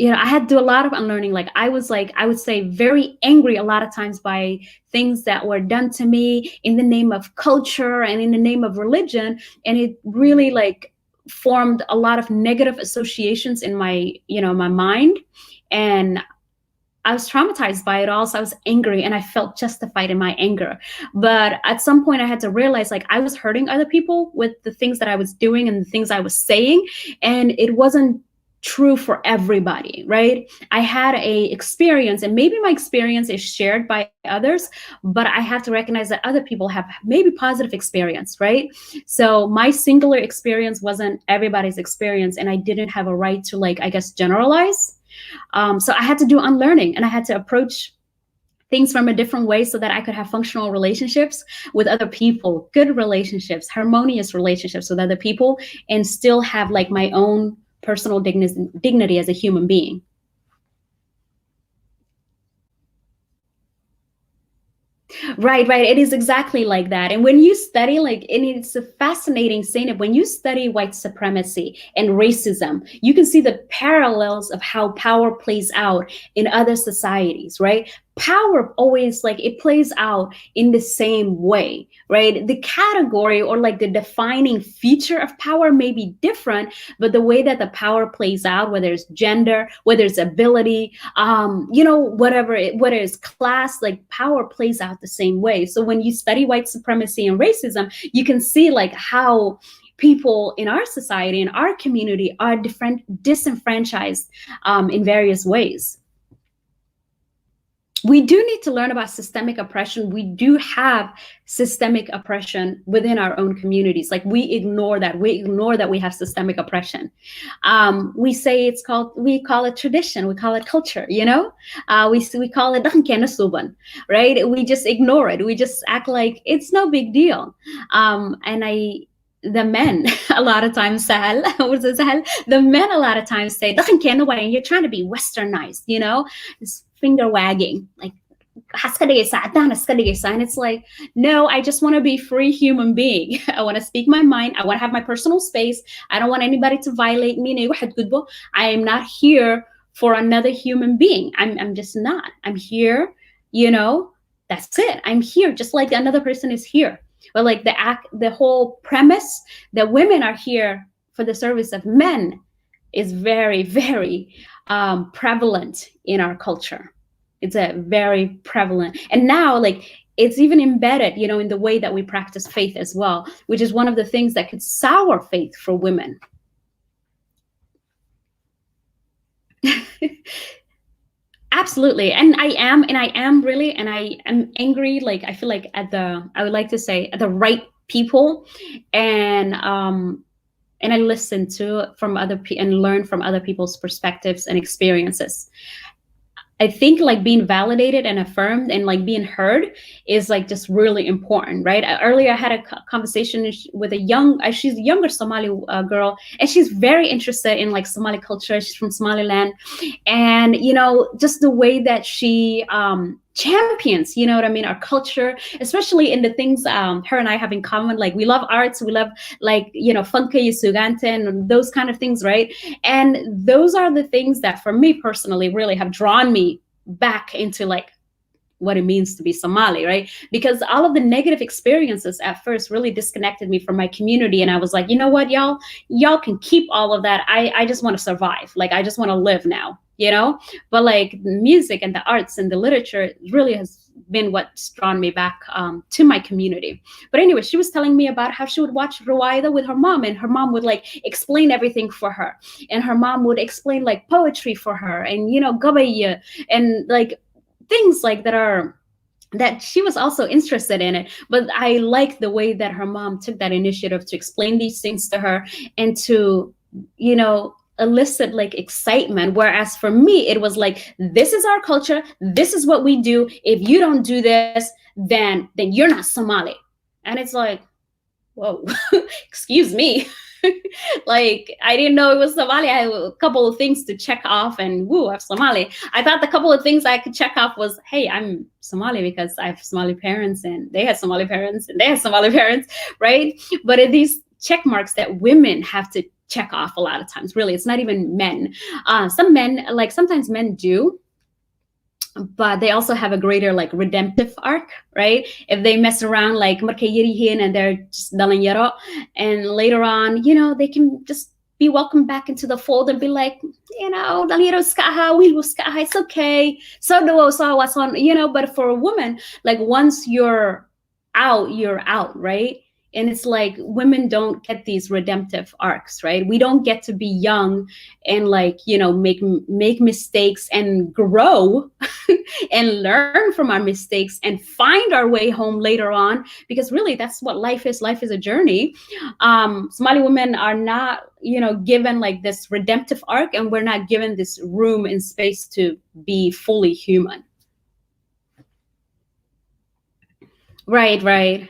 I had to do a lot of unlearning. Like, I was like, I would say very angry a lot of times by things that were done to me in the name of culture and in the name of religion. And it really like formed a lot of negative associations in my, my mind. And I was traumatized by it all. So I was angry, and I felt justified in my anger. But at some point I had to realize, like, I was hurting other people with the things that I was doing and the things I was saying. And it wasn't true for everybody, right? I had a experience, and maybe my experience is shared by others, but I have to recognize that other people have maybe positive experience, right? So my singular experience wasn't everybody's experience, and I didn't have a right to, like, I guess, generalize. So I had to do unlearning, and I had to approach things from a different way so that I could have functional relationships with other people, good relationships, harmonious relationships with other people, and still have like my own personal dignity as a human being. Right. It is exactly like that. And when you study, like, and it's a fascinating thing, when you study white supremacy and racism, you can see the parallels of how power plays out in other societies, right? Power always, like, it plays out in the same way, right? The category or like the defining feature of power may be different, but the way that the power plays out, whether it's gender, whether it's ability, whether it's class, like, power plays out the same way. So when you study white supremacy and racism, you can see like how people in our society, in our community, are disenfranchised in various ways. We do need to learn about systemic oppression. We do have systemic oppression within our own communities. Like, we ignore that. We ignore that we have systemic oppression. We say we call it tradition. We call it culture, we call it dhaqankeena suban, right? We just ignore it. We just act like it's no big deal. The men a lot of times, the men a lot of times say, you're trying to be westernized, this finger wagging, like, and it's like, no, I just want to be a free human being. I want to speak my mind. I want to have my personal space. I don't want anybody to violate me. I am not here for another human being. I'm just not. I'm here, that's it. I'm here just like another person is here. But like the whole premise that women are here for the service of men is very, very prevalent in our culture. It's a very prevalent, and now like it's even embedded, you know, in the way that we practice faith as well, which is one of the things that could sour faith for women. Absolutely. And I am angry. Like, I feel like I would like to say at the right people. And I listen to from other people and learn from other people's perspectives and experiences. I think like being validated and affirmed and like being heard is like just really important, right? Earlier I had a conversation with she's a younger Somali girl, and she's very interested in like Somali culture. She's from Somaliland, and you know, just the way that she champions, you know what I mean, our culture, especially in the things her and I have in common. Like we love arts, we love like, you know, funky sugante and those kind of things, right? And those are the things that for me personally really have drawn me back into like what it means to be Somali, right? Because all of the negative experiences at first really disconnected me from my community. And I was like, you know what, y'all can keep all of that. I just want to survive. Like, I just want to live now, you know? But like the music and the arts and the literature really has been what's drawn me back to my community. But anyway, she was telling me about how she would watch Ruwaida with her mom, and her mom would like explain everything for her. And her mom would explain like poetry for her and, you know, gabar and like things like that she was also interested in it. But I like the way that her mom took that initiative to explain these things to her and to, you know, elicit like excitement. Whereas for me, it was like, this is our culture. This is what we do. If you don't do this, then you're not Somali. And it's like, whoa, excuse me. Like, I didn't know it was Somali. I had a couple of things to check off, and woo, I'm Somali. I thought the couple of things I could check off was, hey, I'm Somali because I have Somali parents, and they had Somali parents, and they had Somali parents, right? But it these check marks that women have to check off a lot of times. Really, it's not even men. Some men, like sometimes men do, but they also have a greater like redemptive arc, right? If they mess around like markay yarihin and they're just dalinyaro, and later on, you know, they can just be welcomed back into the fold and be like, you know, dalinyaro iska aha, wiil iska aha, it's okay. So what's on, you know. But for a woman, like once you're out, right? And it's like women don't get these redemptive arcs, right? We don't get to be young and like, you know, make mistakes and grow and learn from our mistakes and find our way home later on, because really that's what life is. Life is a journey. Somali women are not, you know, given like this redemptive arc, and we're not given this room and space to be fully human. Right.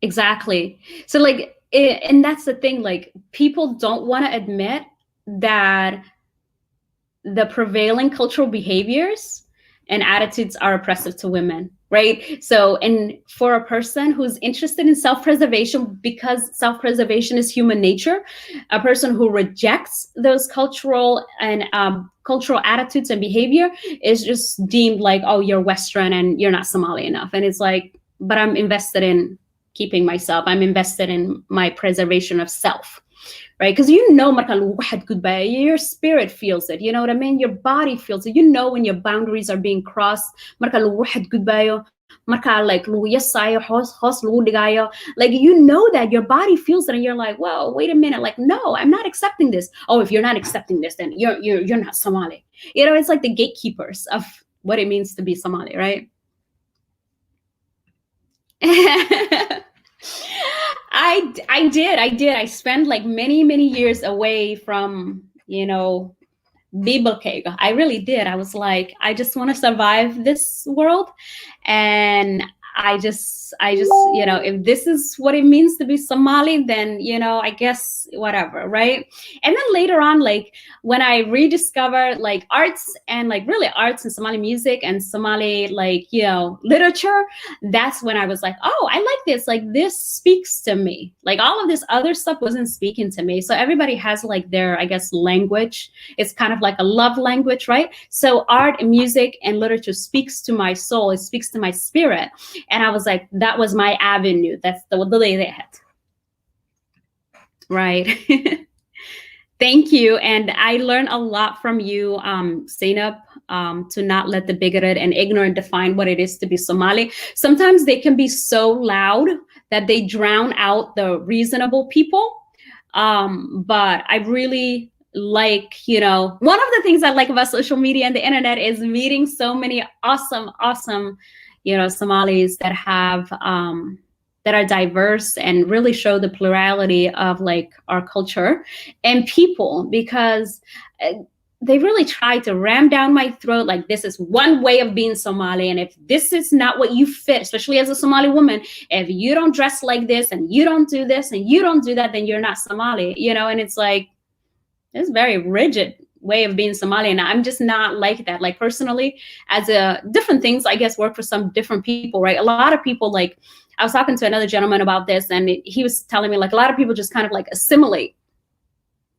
Exactly. So like, and that's the thing, like people don't want to admit that the prevailing cultural behaviors and attitudes are oppressive to women, right? So, and for a person who's interested in self-preservation, because self-preservation is human nature, a person who rejects those cultural and cultural attitudes and behavior is just deemed like, oh, you're Western and you're not Somali enough. And it's like, but I'm invested in keeping myself. I'm invested in my preservation of self, right? Because you know, your spirit feels it. You know what I mean? Your body feels it. You know when your boundaries are being crossed. Like you know that your body feels it, and you're like, whoa, wait a minute. Like, no, I'm not accepting this. Oh, if you're not accepting this, then you're not Somali. You know, it's like the gatekeepers of what it means to be Somali, right? I did. I spent like many years away from, you know, biblical. I really did. I was like, I just want to survive this world, and I just, you know, if this is what it means to be Somali, then, you know, I guess whatever, right? And then later on, like when I rediscovered like arts and like really arts and Somali music and Somali, like, you know, literature, that's when I was like, oh, I like this. Like this speaks to me. Like all of this other stuff wasn't speaking to me. So everybody has like their, I guess, language. It's kind of like a love language, right? So art and music and literature speaks to my soul. It speaks to my spirit. And I was like, that was my avenue. That's the way that. Right. Thank you. And I learned a lot from you, Zainab, to not let the bigoted and ignorant define what it is to be Somali. Sometimes they can be so loud that they drown out the reasonable people. But I really like, one of the things I like about social media and the internet is meeting so many awesome, Somalis that have, that are diverse and really show the plurality of like our culture and people, because they really try to ram down my throat like this is one way of being Somali, and if this is not what you fit, especially as a Somali woman, if you don't dress like this and you don't do this and you don't do that, then you're not Somali, and it's like it's very rigid way of being Somali, and I'm just not like that. Like personally, as a different things I guess work for some different people, right? A lot of people, like I was talking to another gentleman about this, and he was telling me like a lot of people just kind of like assimilate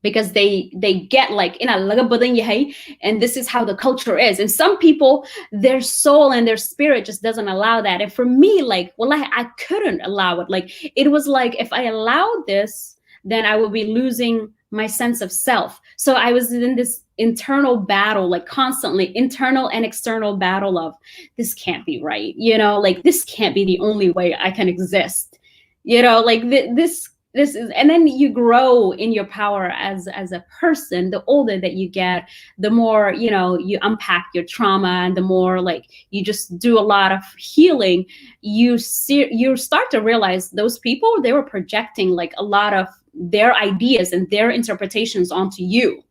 because they get like and this is how the culture is. And some people, their soul and their spirit just doesn't allow that. And for me, like, well, I couldn't allow it. Like it was like if I allowed this, then I would be losing my sense of self. So I was in this internal battle, like constantly internal and external battle of this can't be right, like this can't be the only way I can exist, like this is, and then you grow in your power as a person. The older that you get, the more you unpack your trauma, and the more like you just do a lot of healing. You start to realize those people, they were projecting like a lot of their ideas and their interpretations onto you,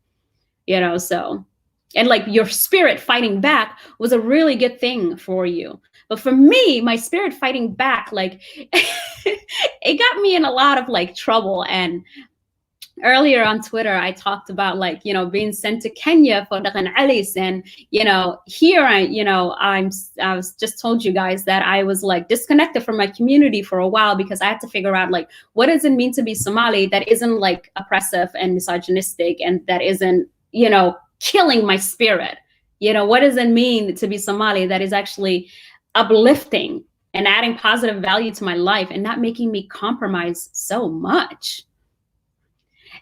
so, and like your spirit fighting back was a really good thing for you. But for me, my spirit fighting back, like it got me in a lot of like trouble. And earlier on Twitter, I talked about like, being sent to Kenya for Dhaqan Alis. And, here I was just told you guys that I was like disconnected from my community for a while because I had to figure out like, what does it mean to be Somali that isn't like oppressive and misogynistic, and that isn't, killing my spirit? What does it mean to be Somali that is actually uplifting and adding positive value to my life and not making me compromise so much?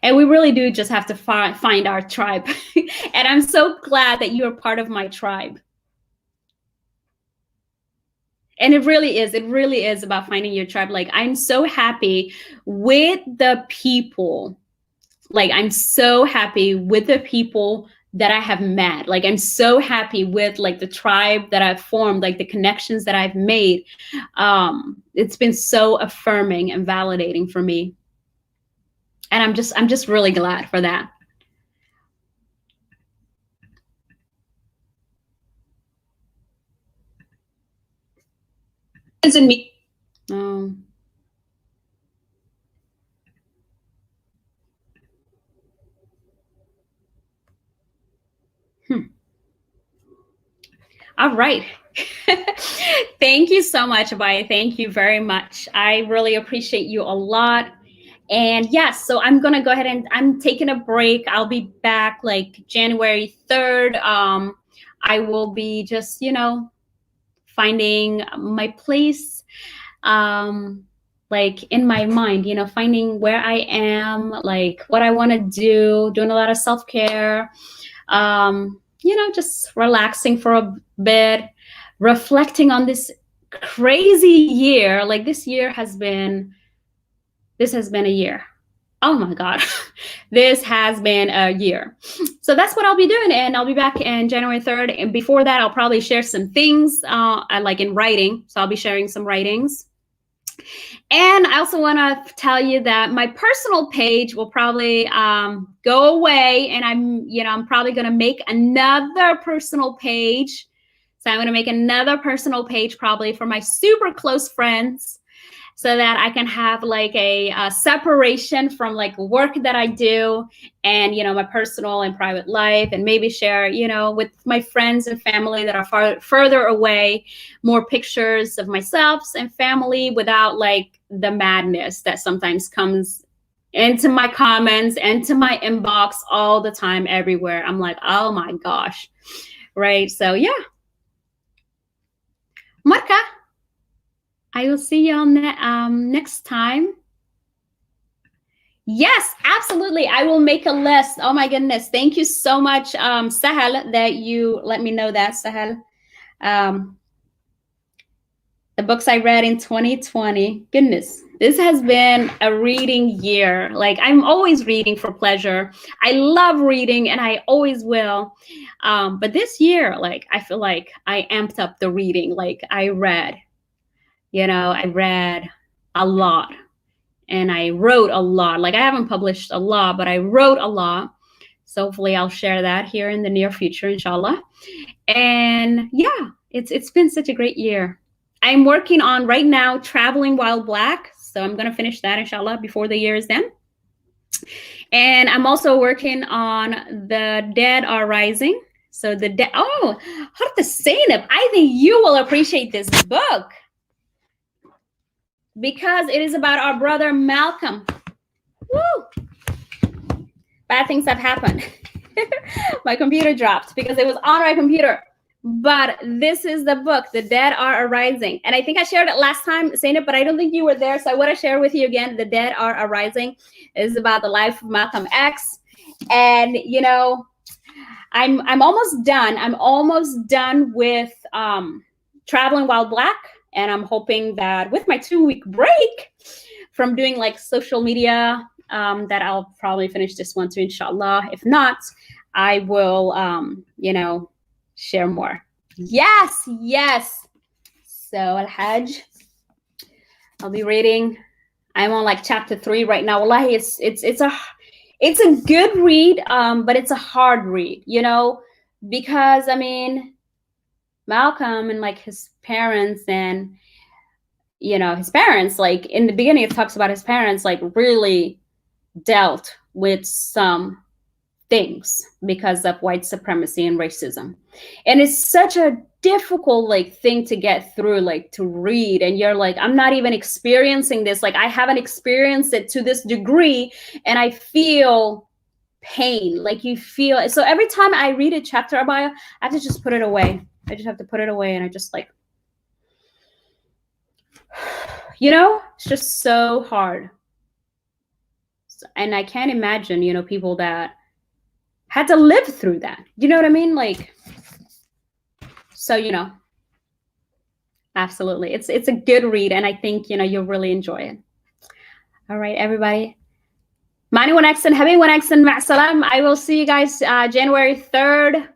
And we really do just have to find our tribe. And I'm so glad that you're part of my tribe. And it really is about finding your tribe. Like, I'm so happy with the people. Like, I'm so happy with the people that I have met. Like, I'm so happy with like the tribe that I've formed, like the connections that I've made. It's been so affirming and validating for me. And I'm just really glad for that. Isn't me. All right. Thank you so much, Abaya. Thank you very much. I really appreciate you a lot. And yes, so I'm going to go ahead and I'm taking a break. I'll be back like January 3rd. I will be just, finding my place, like in my mind, finding where I am, like what I want to do, doing a lot of self-care, just relaxing for a bit, reflecting on this crazy year. Like this has been a year. Oh my God, this has been a year. So that's what I'll be doing. And I'll be back in January 3rd. And before that, I'll probably share some things like in writing. So I'll be sharing some writings. And I also want to tell you that my personal page will probably go away. And I'm probably going to make another personal page. So I'm going to make another personal page probably for my super close friends, so that I can have like a separation from like work that I do and, my personal and private life, and maybe share, with my friends and family that are further away, more pictures of myself and family without like the madness that sometimes comes into my comments and to my inbox all the time, everywhere. I'm like, oh my gosh. Right. So yeah. Marka. I will see you on next time. Yes, absolutely. I will make a list. Oh my goodness. Thank you so much, Sahel, that you let me know that, Sahel. The books I read in 2020. Goodness, this has been a reading year. Like, I'm always reading for pleasure. I love reading and I always will. But this year, like, I feel like I amped up the reading. Like, I read a lot. And I wrote a lot. Like, I haven't published a lot, but I wrote a lot. So hopefully I'll share that here in the near future, inshallah. And yeah, it's been such a great year. I'm working on right now Traveling While Black. So I'm going to finish that, inshallah, before the year is done. And I'm also working on The Dead Are Rising. So Harta Zainab, I think you will appreciate this book, because it is about our brother Malcolm. Woo! Bad things have happened. My computer dropped because it was on my computer. But this is the book, The Dead Are Arising. And I think I shared it last time, saying it, but I don't think you were there. So I want to share with you again. The Dead Are Arising is about the life of Malcolm X. And, you know, I'm almost done. I'm almost done with Traveling While Black. And I'm hoping that with my 2-week break from doing like social media, that I'll probably finish this one too, inshallah. If not, I will, share more. Yes. So Al-Hajj, I'll be reading. I'm on like chapter 3 right now. Wallahi, it's a good read, but it's a hard read, you know, because I mean, Malcolm and like his parents and, you know, his parents, like in the beginning, it talks about his parents, like really dealt with some things because of white supremacy and racism. And it's such a difficult like thing to get through, like to read. And you're like, I'm not even experiencing this. Like, I haven't experienced it to this degree. And I feel pain. Like, you feel, so every time I read a chapter about it, I have to just put it away. I just have to put it away. And I just like, you know, it's just so hard. And I can't imagine, you know, people that had to live through that. You know what I mean? Like, so, you know, absolutely. It's a good read. And I think, you know, you'll really enjoy it. All right, everybody. Mani Wanaksan, Habi Wanaksan, Ma'salam. I will see you guys January 3rd.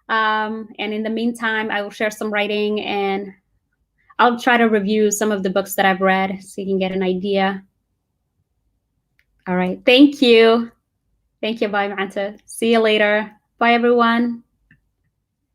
And in the meantime, I will share some writing and I'll try to review some of the books that I've read so you can get an idea. All right. Thank you. Thank you. Bye, Manta. See you later. Bye, everyone.